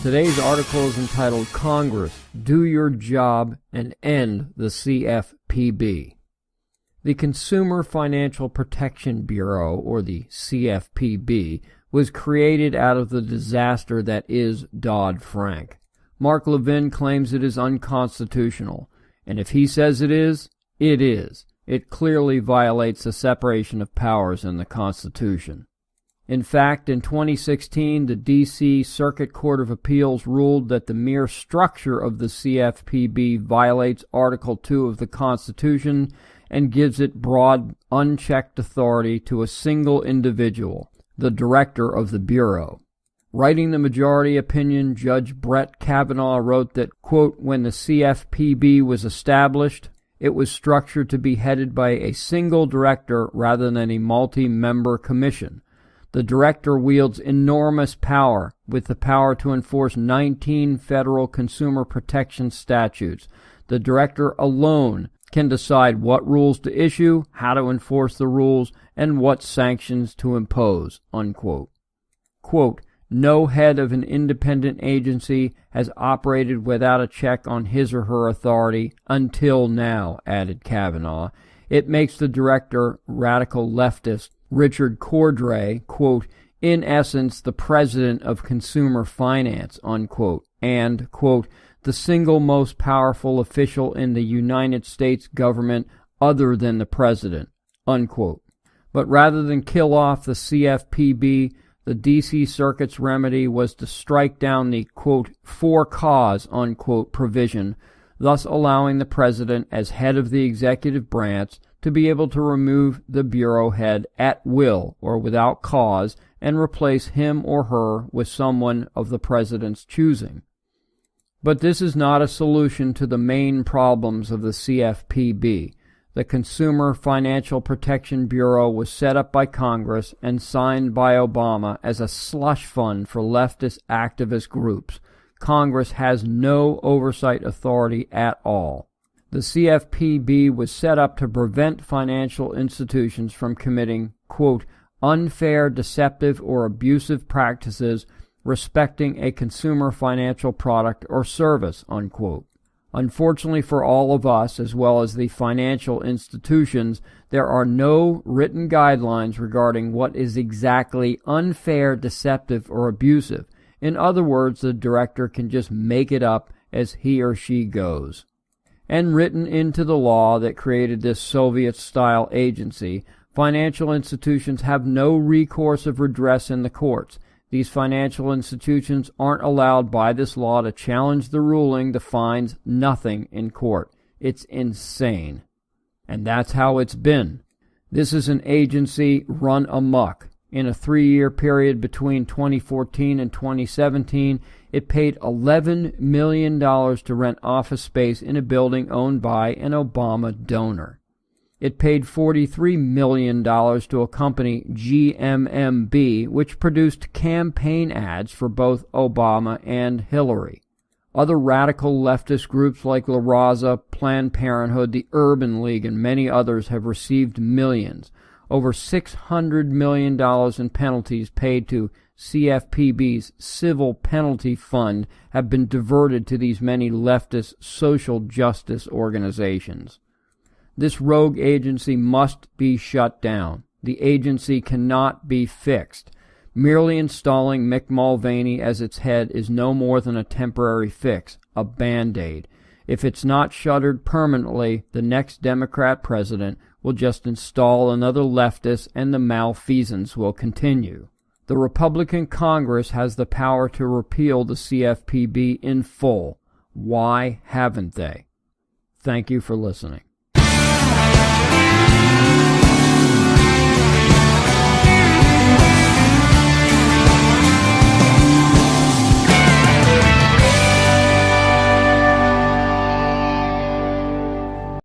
Today's article is entitled Congress, Do Your Job and End the CFPB. The Consumer Financial Protection Bureau, or the CFPB, was created out of the disaster that is Dodd-Frank. Mark Levin claims it is unconstitutional, and if he says it is, it is. It clearly violates the separation of powers in the Constitution. In fact, in 2016, the D.C. Circuit Court of Appeals ruled that the mere structure of the CFPB violates Article 2 of the Constitution and gives it broad, unchecked authority to a single individual, the director of the Bureau. Writing the majority opinion, Judge Brett Kavanaugh wrote that, quote, when the CFPB was established, it was structured to be headed by a single director rather than a multi-member commission. The director wields enormous power, with the power to enforce 19 federal consumer protection statutes. The director alone can decide what rules to issue, how to enforce the rules, and what sanctions to impose, unquote. Quote, no head of an independent agency has operated without a check on his or her authority until now, added Kavanaugh. It makes the director, radical leftist Richard Cordray, quote, in essence, the president of consumer finance, unquote, and, quote, the single most powerful official in the United States government other than the president, unquote. But rather than kill off the CFPB, the D.C. Circuit's remedy was to strike down the, quote, for cause, unquote, provision, thus allowing the president, as head of the executive branch, to be able to remove the bureau head at will or without cause and replace him or her with someone of the president's choosing. But this is not a solution to the main problems of the CFPB. The Consumer Financial Protection Bureau was set up by Congress and signed by Obama as a slush fund for leftist activist groups. Congress has no oversight authority at all. The CFPB was set up to prevent financial institutions from committing, quote, unfair, deceptive, or abusive practices respecting a consumer financial product or service, unquote. Unfortunately for all of us, as well as the financial institutions, there are no written guidelines regarding what is exactly unfair, deceptive, or abusive. In other words, the director can just make it up as he or she goes. And written into the law that created this Soviet-style agency, financial institutions have no recourse of redress in the courts. These financial institutions aren't allowed by this law to challenge the ruling, the fines, nothing in court. It's insane. And that's how it's been. This is an agency run amok. In a 3-year period between 2014 and 2017, it paid $11 million to rent office space in a building owned by an Obama donor. It paid $43 million to a company, GMMB, which produced campaign ads for both Obama and Hillary. Other radical leftist groups like La Raza, Planned Parenthood, the Urban League, and many others have received millions. Over $600 million in penalties paid to CFPB's Civil Penalty Fund have been diverted to these many leftist social justice organizations. This rogue agency must be shut down. The agency cannot be fixed. Merely installing Mick Mulvaney as its head is no more than a temporary fix, a Band-Aid. If it's not shuttered permanently, the next Democrat president will just install another leftist and the malfeasance will continue. The Republican Congress has the power to repeal the CFPB in full. Why haven't they? Thank you for listening.